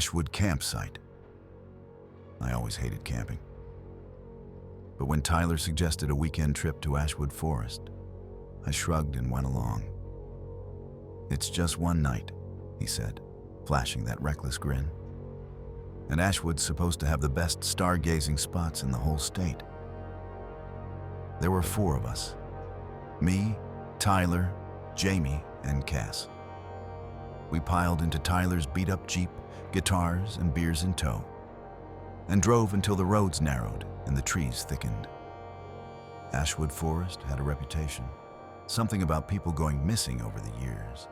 Ashwood campsite. I always hated camping. But when Tyler suggested a weekend trip to Ashwood Forest, I shrugged and went along. "It's just one night," he said, flashing that reckless grin. "And Ashwood's supposed to have the best stargazing spots in the whole state." There were 4 of us: me, Tyler, Jamie, and Cass. We piled into Tyler's beat-up Jeep, guitars and beers in tow, and drove until the roads narrowed and the trees thickened. Ashwood Forest had a reputation, something about people going missing over the years.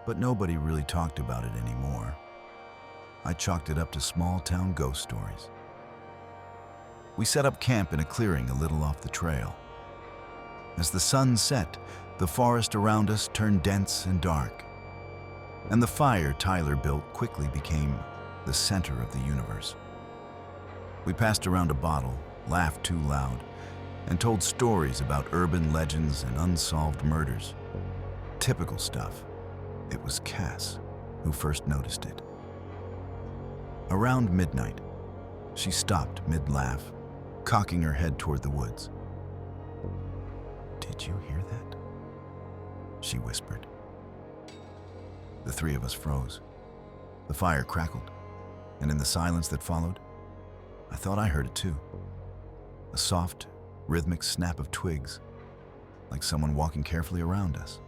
But nobody really talked about it anymore. I chalked it up to small-town ghost stories. We set up camp in a clearing a little off the trail. As the sun set, the forest around us turned dense and dark, and the fire Tyler built quickly became the center of the universe. We passed around a bottle, laughed too loud, and told stories about urban legends and unsolved murders. Typical stuff. It was Cass who first noticed it. Around midnight, she stopped mid-laugh, cocking her head toward the woods. "Did you hear that?" she whispered. The 3 of us froze. The fire crackled, and in the silence that followed, I thought I heard it too. A soft, rhythmic snap of twigs, like someone walking carefully around us.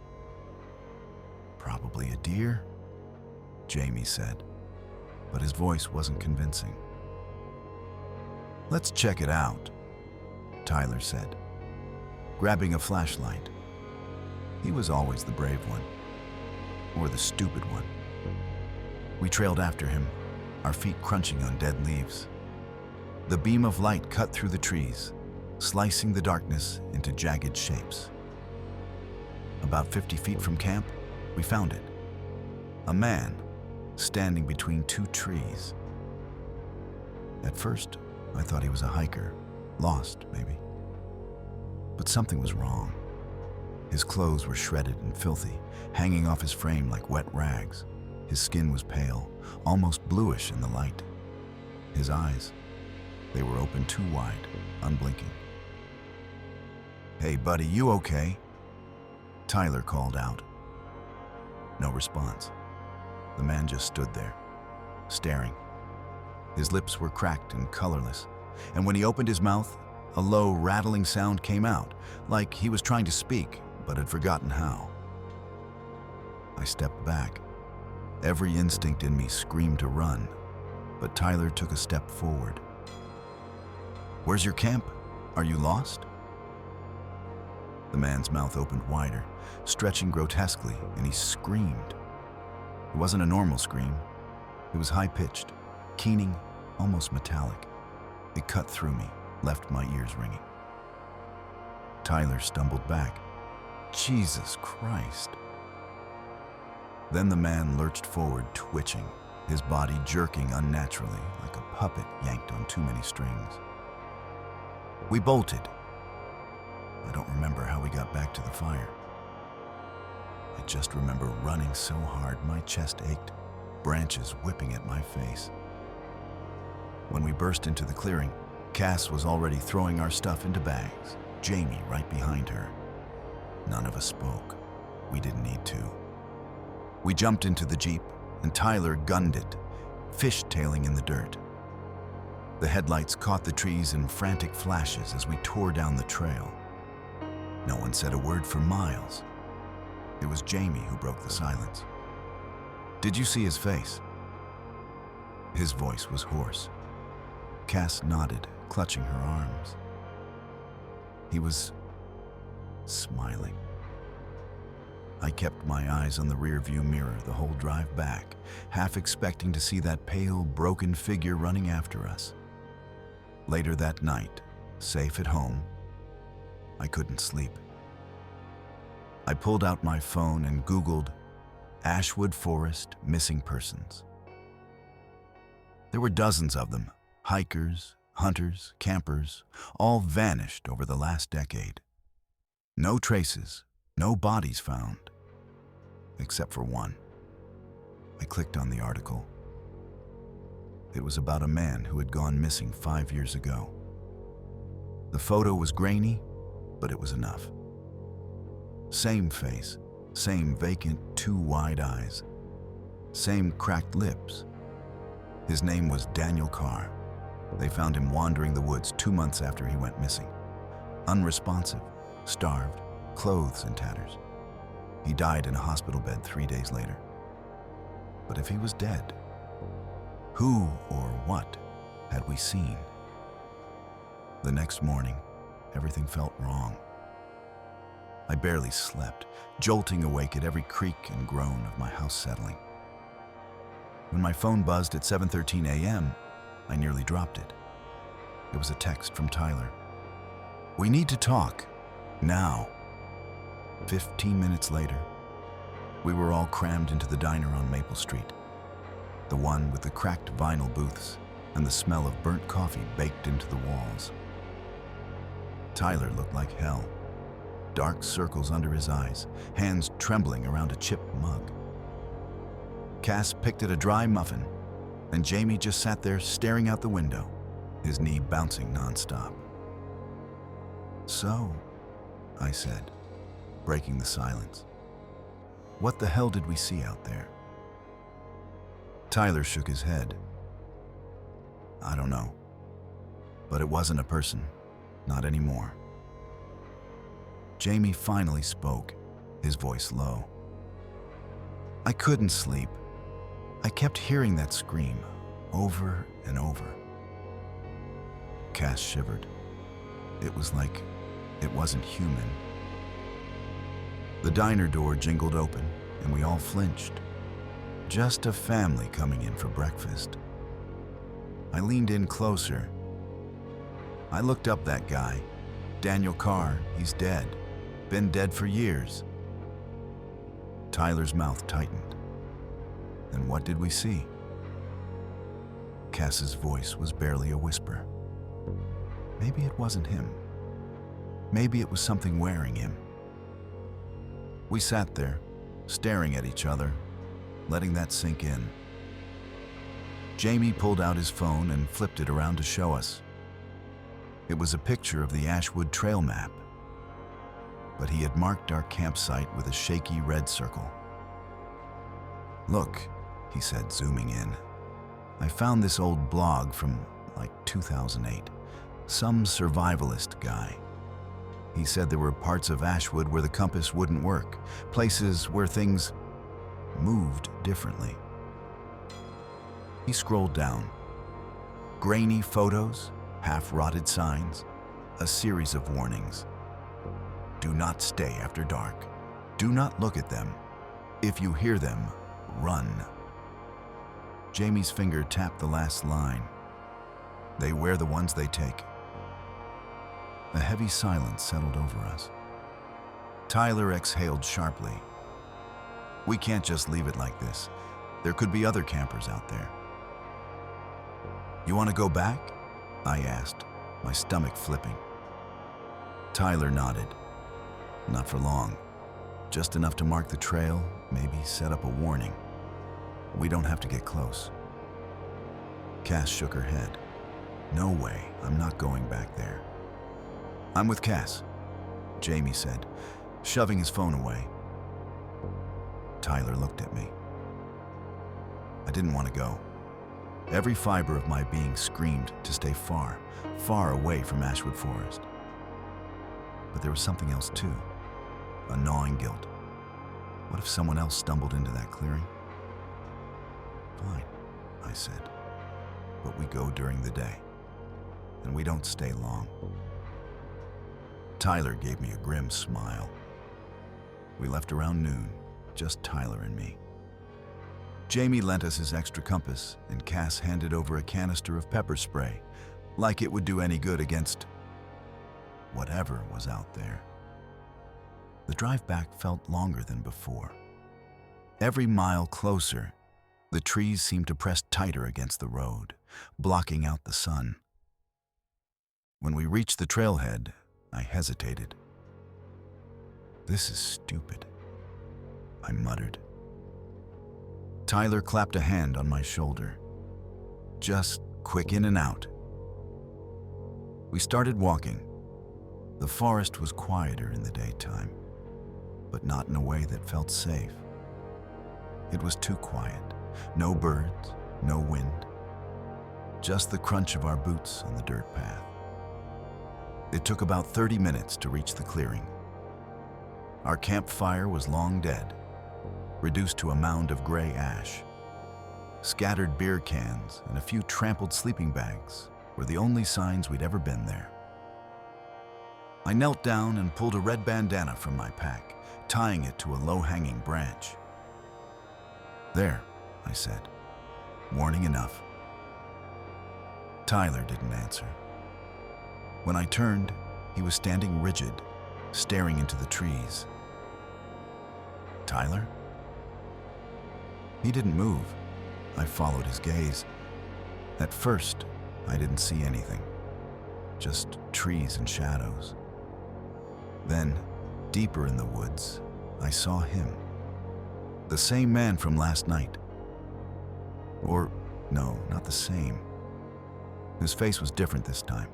"Probably a deer," Jamie said, but his voice wasn't convincing. "Let's check it out," Tyler said, grabbing a flashlight. He was always the brave one, or the stupid one. We trailed after him, our feet crunching on dead leaves. The beam of light cut through the trees, slicing the darkness into jagged shapes. About 50 feet from camp, we found it. A man standing between 2 trees. At first, I thought he was a hiker, lost maybe. But something was wrong. His clothes were shredded and filthy, hanging off his frame like wet rags. His skin was pale, almost bluish in the light. His eyes, they were open too wide, unblinking. "Hey buddy, you okay?" Tyler called out. No response. The man just stood there, staring. His lips were cracked and colorless, and when he opened his mouth, a low, rattling sound came out, like he was trying to speak, but had forgotten how. I stepped back. Every instinct in me screamed to run, but Tyler took a step forward. "Where's your camp? Are you lost?" The man's mouth opened wider, stretching grotesquely, and he screamed. It wasn't a normal scream. It was high-pitched, keening, almost metallic. It cut through me, left my ears ringing. Tyler stumbled back. "Jesus Christ." Then the man lurched forward, twitching, his body jerking unnaturally, like a puppet yanked on too many strings. We bolted. I don't remember how we got back to the fire. I just remember running so hard my chest ached, branches whipping at my face. When we burst into the clearing, Cass was already throwing our stuff into bags, Jamie right behind her. None of us spoke. We didn't need to. We jumped into the Jeep, and Tyler gunned it, fishtailing in the dirt. The headlights caught the trees in frantic flashes as we tore down the trail. No one said a word for miles. It was Jamie who broke the silence. "Did you see his face?" His voice was hoarse. Cass nodded, clutching her arms. He was smiling. I kept my eyes on the rearview mirror the whole drive back, half expecting to see that pale, broken figure running after us. Later that night, safe at home, I couldn't sleep. I pulled out my phone and Googled Ashwood Forest missing persons. There were dozens of them, hikers, hunters, campers, all vanished over the last decade. No traces, no bodies found, except for one. I clicked on the article. It was about a man who had gone missing 5 years ago. The photo was grainy, but it was enough. Same face, same vacant, too wide eyes, same cracked lips. His name was Daniel Carr. They found him wandering the woods 2 months after he went missing. Unresponsive, starved, clothes in tatters. He died in a hospital bed 3 days later. But if he was dead, who or what had we seen? The next morning, everything felt wrong. I barely slept, jolting awake at every creak and groan of my house settling. When my phone buzzed at 7:13 a.m., I nearly dropped it. It was a text from Tyler. "We need to talk, now." 15 minutes later, we were all crammed into the diner on Maple Street, the one with the cracked vinyl booths and the smell of burnt coffee baked into the walls. Tyler looked like hell. Dark circles under his eyes, hands trembling around a chipped mug. Cass picked at a dry muffin, and Jamie just sat there staring out the window, his knee bouncing nonstop. "So," I said, breaking the silence, "what the hell did we see out there?" Tyler shook his head. "I don't know. But it wasn't a person. Not anymore." Jamie finally spoke, his voice low. "I couldn't sleep. I kept hearing that scream, over and over." Cass shivered. It was like it wasn't human. The diner door jingled open, and we all flinched. Just a family coming in for breakfast. I leaned in closer. "I looked up that guy. Daniel Carr, he's dead. Been dead for years." Tyler's mouth tightened. "And what did we see?" Cass's voice was barely a whisper. Maybe it wasn't him. Maybe it was something wearing him. We sat there, staring at each other, letting that sink in. Jamie pulled out his phone and flipped it around to show us. It was a picture of the Ashwood trail map, but he had marked our campsite with a shaky red circle. "Look," he said, zooming in. "I found this old blog from like 2008. Some survivalist guy. He said there were parts of Ashwood where the compass wouldn't work, places where things moved differently." He scrolled down. Grainy photos, half-rotted signs, a series of warnings. "Do not stay after dark. Do not look at them. If you hear them, run." Jamie's finger tapped the last line. "They wear the ones they take." A heavy silence settled over us. Tyler exhaled sharply. "We can't just leave it like this. There could be other campers out there." "You want to go back?" I asked, my stomach flipping. Tyler nodded. "Not for long. Just enough to mark the trail, maybe set up a warning. We don't have to get close." Cass shook her head. "No way, I'm not going back there." "I'm with Cass," Jamie said, shoving his phone away. Tyler looked at me. I didn't want to go. Every fiber of my being screamed to stay far, far away from Ashwood Forest. But there was something else too, a gnawing guilt. What if someone else stumbled into that clearing? "Fine," I said, "but we go during the day, and we don't stay long." Tyler gave me a grim smile. We left around noon, just Tyler and me. Jamie lent us his extra compass, and Cass handed over a canister of pepper spray, like it would do any good against whatever was out there. The drive back felt longer than before. Every mile closer, the trees seemed to press tighter against the road, blocking out the sun. When we reached the trailhead, I hesitated. "This is stupid," I muttered. Tyler clapped a hand on my shoulder. just quick in and out. We started walking. The forest was quieter in the daytime, but not in a way that felt safe. It was too quiet. No birds, no wind, just the crunch of our boots on the dirt path. It took about 30 minutes to reach the clearing. Our campfire was long dead, reduced to a mound of gray ash. Scattered beer cans and a few trampled sleeping bags were the only signs we'd ever been there. I knelt down and pulled a red bandana from my pack, tying it to a low-hanging branch. "There," I said. "Warning enough." Tyler didn't answer. When I turned, he was standing rigid, staring into the trees. "Tyler?" He didn't move. I followed his gaze. At first, I didn't see anything, just trees and shadows. Then, deeper in the woods, I saw him. The same man from last night. Or, no, not the same. His face was different this time.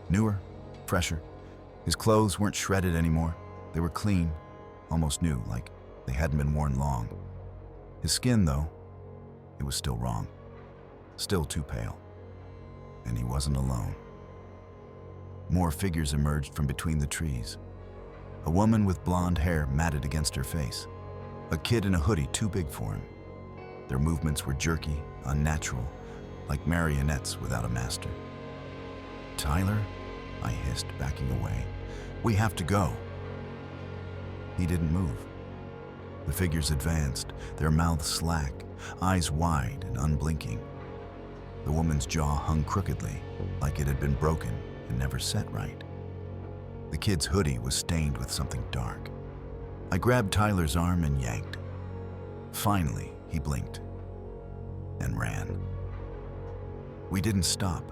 Newer, fresher. His clothes weren't shredded anymore. They were clean, almost new, like they hadn't been worn long. His skin, though, it was still wrong. Still too pale. And he wasn't alone. More figures emerged from between the trees. A woman with blonde hair matted against her face. A kid in a hoodie too big for him. Their movements were jerky, unnatural, like marionettes without a master. "Tyler?" I hissed, backing away. "We have to go." He didn't move. The figures advanced, their mouths slack, eyes wide and unblinking. The woman's jaw hung crookedly, like it had been broken and never set right. The kid's hoodie was stained with something dark. I grabbed Tyler's arm and yanked. Finally, he blinked and ran. We didn't stop.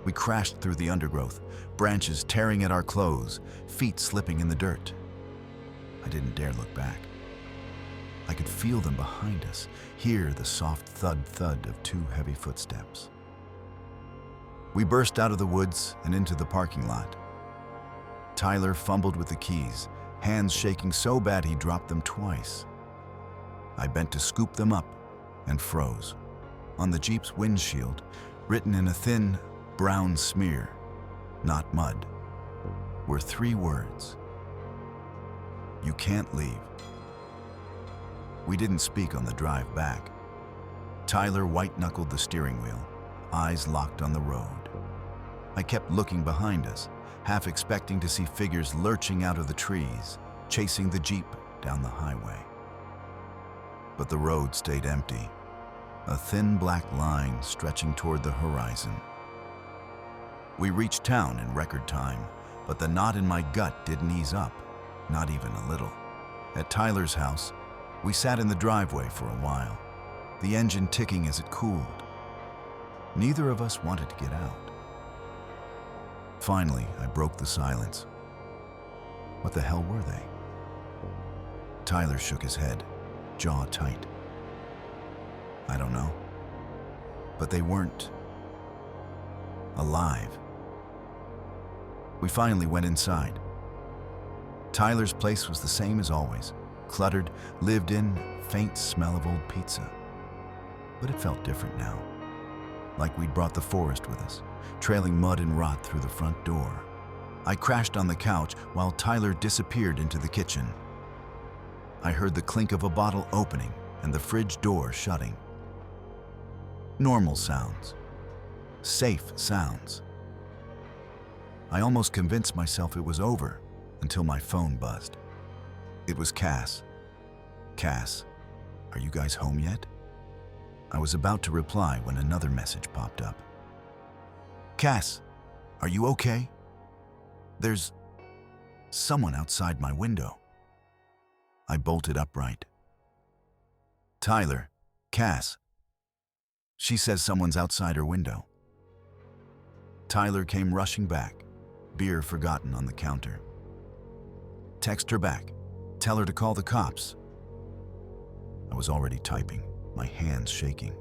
We crashed through the undergrowth, branches tearing at our clothes, feet slipping in the dirt. I didn't dare look back. I could feel them behind us, hear the soft thud-thud of 2 heavy footsteps. We burst out of the woods and into the parking lot. Tyler fumbled with the keys, hands shaking so bad he dropped them twice. I bent to scoop them up and froze. On the Jeep's windshield, written in a thin, brown smear, not mud, were 3 words. "You can't leave." We didn't speak on the drive back. Tyler white-knuckled the steering wheel, eyes locked on the road. I kept looking behind us, half expecting to see figures lurching out of the trees, chasing the Jeep down the highway. But the road stayed empty, a thin black line stretching toward the horizon. We reached town in record time, but the knot in my gut didn't ease up, not even a little. At Tyler's house, we sat in the driveway for a while, the engine ticking as it cooled. Neither of us wanted to get out. Finally, I broke the silence. What the hell were they? Tyler shook his head, jaw tight. "I don't know. But they weren't alive." We finally went inside. Tyler's place was the same as always, cluttered, lived in, faint smell of old pizza. But it felt different now, like we'd brought the forest with us, trailing mud and rot through the front door. I crashed on the couch while Tyler disappeared into the kitchen. I heard the clink of a bottle opening and the fridge door shutting. Normal sounds. Safe sounds. I almost convinced myself it was over until my phone buzzed. It was Cass. "Cass, are you guys home yet?" I was about to reply when another message popped up. "Cass, are you okay? There's someone outside my window." I bolted upright. "Tyler, Cass. She says someone's outside her window." Tyler came rushing back, beer forgotten on the counter. "Text her back. Tell her to call the cops." I was already typing, my hands shaking.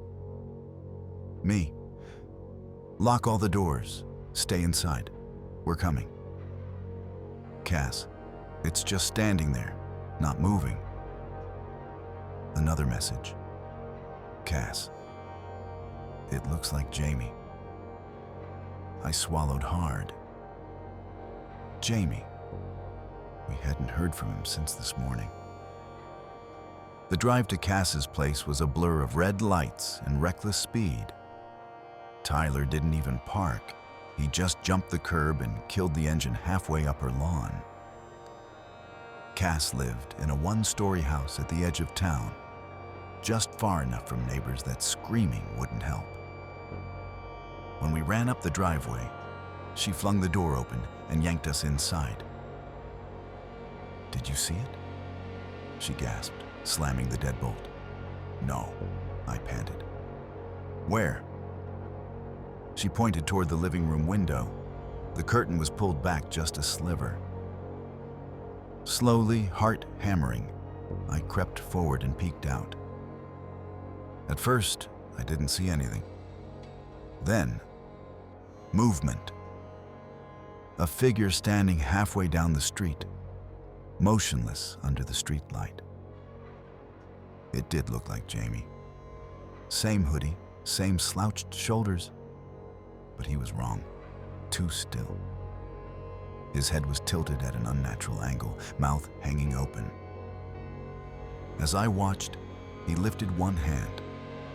Me. Lock all the doors. Stay inside. We're coming. Cass. It's just standing there, not moving. Another message. Cass. It looks like Jamie. I swallowed hard. Jamie. We hadn't heard from him since this morning. The drive to Cass's place was a blur of red lights and reckless speed. Tyler didn't even park. He just jumped the curb and killed the engine halfway up her lawn. Cass lived in a one-story house at the edge of town, just far enough from neighbors that screaming wouldn't help. When we ran up the driveway, she flung the door open and yanked us inside. "Did you see it?" she gasped, slamming the deadbolt. "No," I panted. "Where?" She pointed toward the living room window. The curtain was pulled back just a sliver. Slowly, heart hammering, I crept forward and peeked out. At first, I didn't see anything. Then, movement. A figure standing halfway down the street, motionless under the streetlight. It did look like Jamie. Same hoodie, same slouched shoulders, but he was wrong, too still. His head was tilted at an unnatural angle, mouth hanging open. As I watched, he lifted one hand,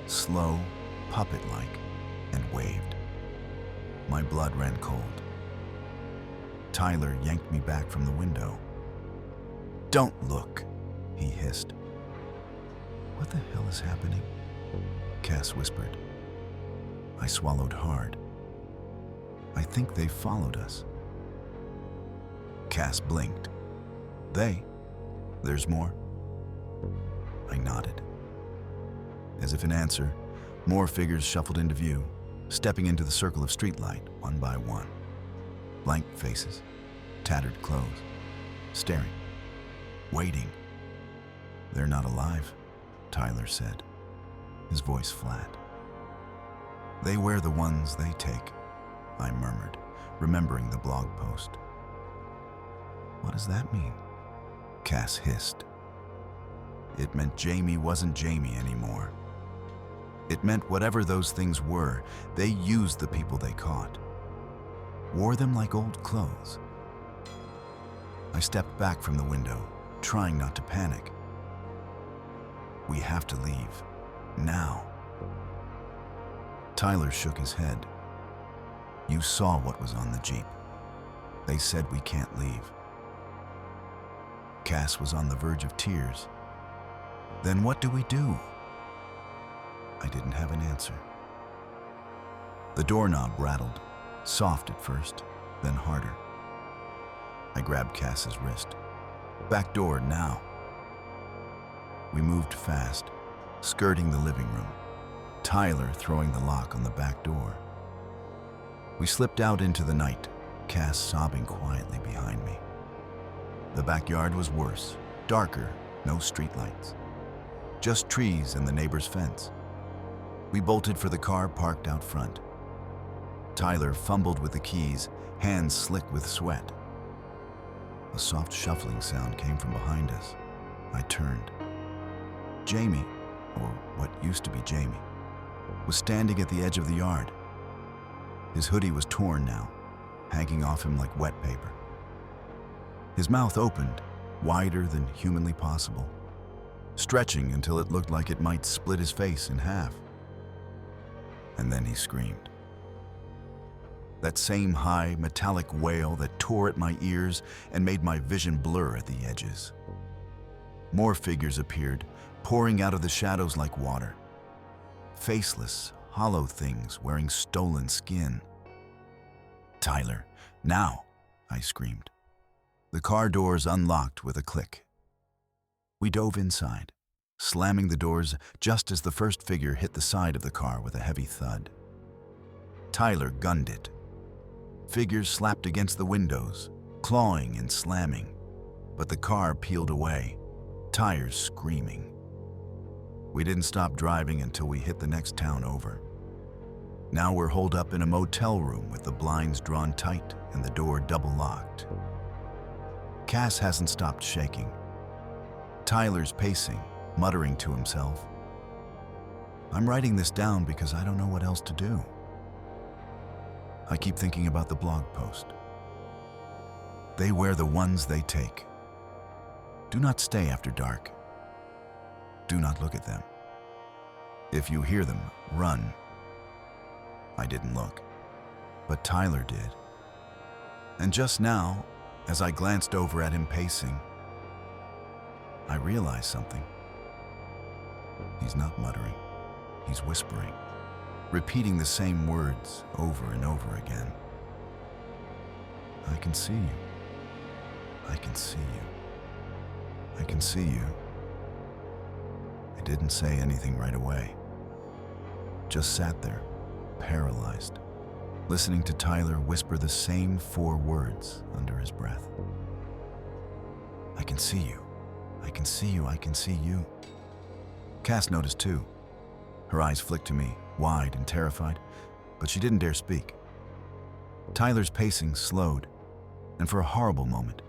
slow, puppet-like, and waved. My blood ran cold. Tyler yanked me back from the window. "Don't look," he hissed. "What the hell is happening?" Cass whispered. I swallowed hard. "I think they followed us." Cass blinked. There's more?" I nodded. As if in answer, more figures shuffled into view, stepping into the circle of streetlight one by one. Blank faces, tattered clothes, staring, waiting. "They're not alive," Tyler said, his voice flat. "They wear the ones they take," I murmured, remembering the blog post. "What does that mean?" Cass hissed. It meant Jamie wasn't Jamie anymore. It meant whatever those things were, they used the people they caught. Wore them like old clothes. I stepped back from the window, trying not to panic. "We have to leave. Now." Tyler shook his head. "You saw what was on the Jeep. They said we can't leave." Cass was on the verge of tears. "Then what do we do?" I didn't have an answer. The doorknob rattled, soft at first, then harder. I grabbed Cass's wrist. "Back door now." We moved fast, skirting the living room, Tyler throwing the lock on the back door. We slipped out into the night, Cass sobbing quietly behind me. The backyard was worse, darker, no streetlights. Just trees and the neighbor's fence. We bolted for the car parked out front. Tyler fumbled with the keys, hands slick with sweat. A soft shuffling sound came from behind us. I turned. Jamie, or what used to be Jamie, was standing at the edge of the yard. His hoodie was torn now, hanging off him like wet paper. His mouth opened, wider than humanly possible, stretching until it looked like it might split his face in half. And then he screamed. That same high, metallic wail that tore at my ears and made my vision blur at the edges. More figures appeared, pouring out of the shadows like water. Faceless, hollow things wearing stolen skin. "Tyler, now!" I screamed. The car doors unlocked with a click. We dove inside, slamming the doors just as the first figure hit the side of the car with a heavy thud. Tyler gunned it. Figures slapped against the windows, clawing and slamming, but the car peeled away, tires screaming. We didn't stop driving until we hit the next town over. Now we're holed up in a motel room with the blinds drawn tight and the door double locked. Cass hasn't stopped shaking. Tyler's pacing, muttering to himself. I'm writing this down because I don't know what else to do. I keep thinking about the blog post. They wear the ones they take. Do not stay after dark. Do not look at them. If you hear them, run. I didn't look, but Tyler did. And just now, as I glanced over at him pacing, I realized something. He's not muttering. He's whispering, repeating the same words over and over again. I can see you. I can see you. I can see you. I didn't say anything right away. Just sat there, paralyzed, listening to Tyler whisper the same 4 words under his breath. I can see you. I can see you. I can see you. Cass noticed too. Her eyes flicked to me, wide and terrified, but she didn't dare speak. Tyler's pacing slowed, and for a horrible moment,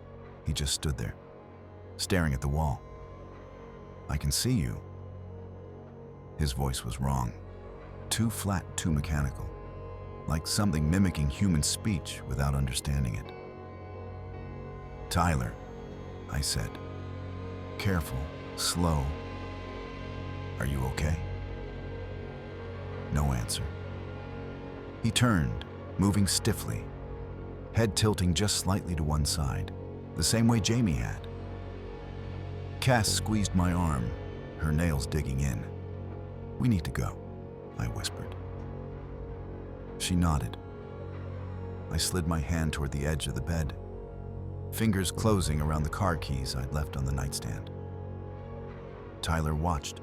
he just stood there, staring at the wall. I can see you. His voice was wrong. Too flat, too mechanical, like something mimicking human speech without understanding it. Tyler, I said. Careful, slow. Are you okay? No answer. He turned, moving stiffly, head tilting just slightly to one side, the same way Jamie had. Cass squeezed my arm, her nails digging in. We need to go, I whispered. She nodded. I slid my hand toward the edge of the bed, fingers closing around the car keys I'd left on the nightstand. Tyler watched,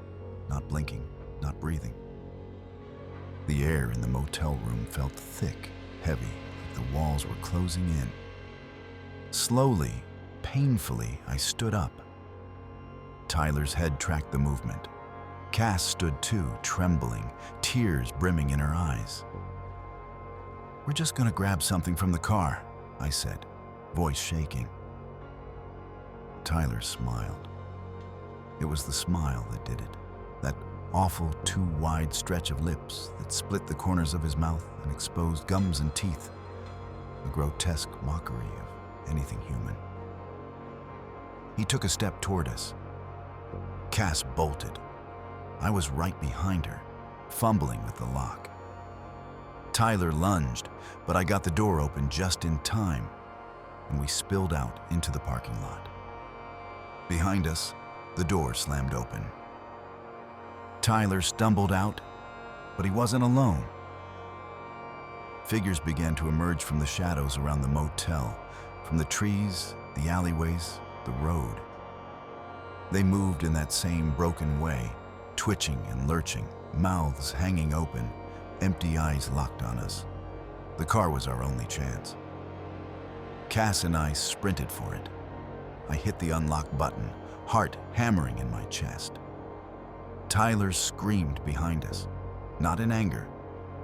not blinking, not breathing. The air in the motel room felt thick, heavy, like the walls were closing in. Slowly, painfully, I stood up. Tyler's head tracked the movement. Cass stood too, trembling, tears brimming in her eyes. We're just gonna grab something from the car, I said, voice shaking. Tyler smiled. It was the smile that did it, that awful, too wide stretch of lips that split the corners of his mouth and exposed gums and teeth, a grotesque mockery of anything human. He took a step toward us. Cass bolted. I was right behind her, fumbling with the lock. Tyler lunged, but I got the door open just in time, and we spilled out into the parking lot. Behind us, the door slammed open. Tyler stumbled out, but he wasn't alone. Figures began to emerge from the shadows around the motel, from the trees, the alleyways, the road. They moved in that same broken way, twitching and lurching, mouths hanging open, empty eyes locked on us. The car was our only chance. Cass and I sprinted for it. I hit the unlock button, heart hammering in my chest. Tyler screamed behind us, not in anger,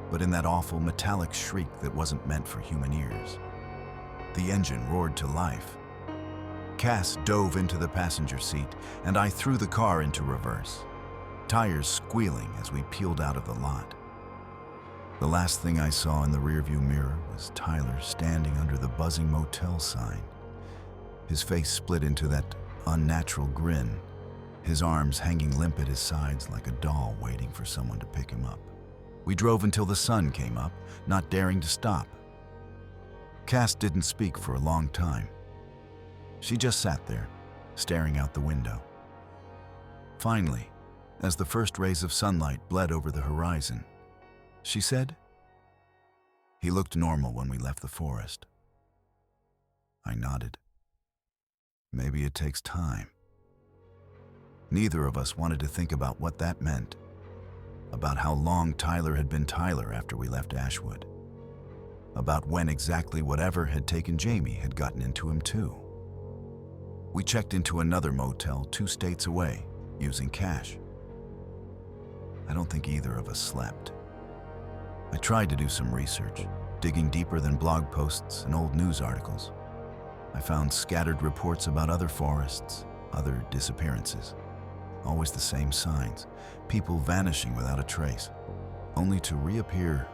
but in that awful metallic shriek that wasn't meant for human ears. The engine roared to life. Cass dove into the passenger seat, and I threw the car into reverse, tires squealing as we peeled out of the lot. The last thing I saw in the rearview mirror was Tyler standing under the buzzing motel sign. His face split into that unnatural grin, his arms hanging limp at his sides like a doll waiting for someone to pick him up. We drove until the sun came up, not daring to stop. Cass didn't speak for a long time. She just sat there, staring out the window. Finally, as the first rays of sunlight bled over the horizon, she said, "He looked normal when we left the forest." I nodded. Maybe it takes time. Neither of us wanted to think about what that meant, about how long Tyler had been Tyler after we left Ashwood, about when exactly whatever had taken Jamie had gotten into him too. We checked into another motel 2 states away, using cash. I don't think either of us slept. I tried to do some research, digging deeper than blog posts and old news articles. I found scattered reports about other forests, other disappearances. Always the same signs, people vanishing without a trace, only to reappear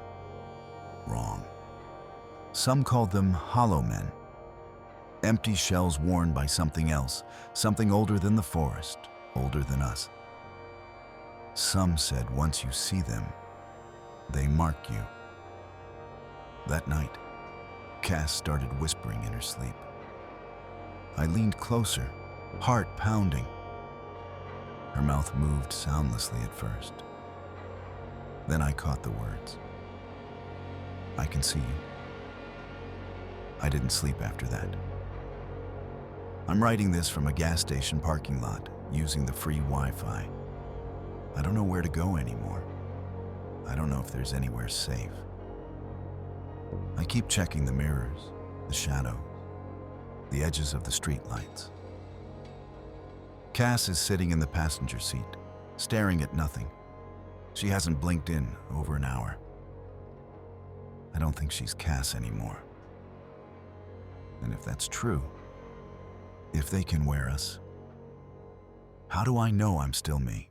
wrong. Some called them hollow men, empty shells worn by something else, something older than the forest, older than us. Some said once you see them, they mark you. That night, Cass started whispering in her sleep. I leaned closer, heart pounding. Her mouth moved soundlessly at first. Then I caught the words. I can see you. I didn't sleep after that. I'm writing this from a gas station parking lot, using the free Wi-Fi. I don't know where to go anymore. I don't know if there's anywhere safe. I keep checking the mirrors, the shadows, the edges of the streetlights. Cass is sitting in the passenger seat, staring at nothing. She hasn't blinked in over an hour. I don't think she's Cass anymore. And if that's true, if they can wear us, how do I know I'm still me?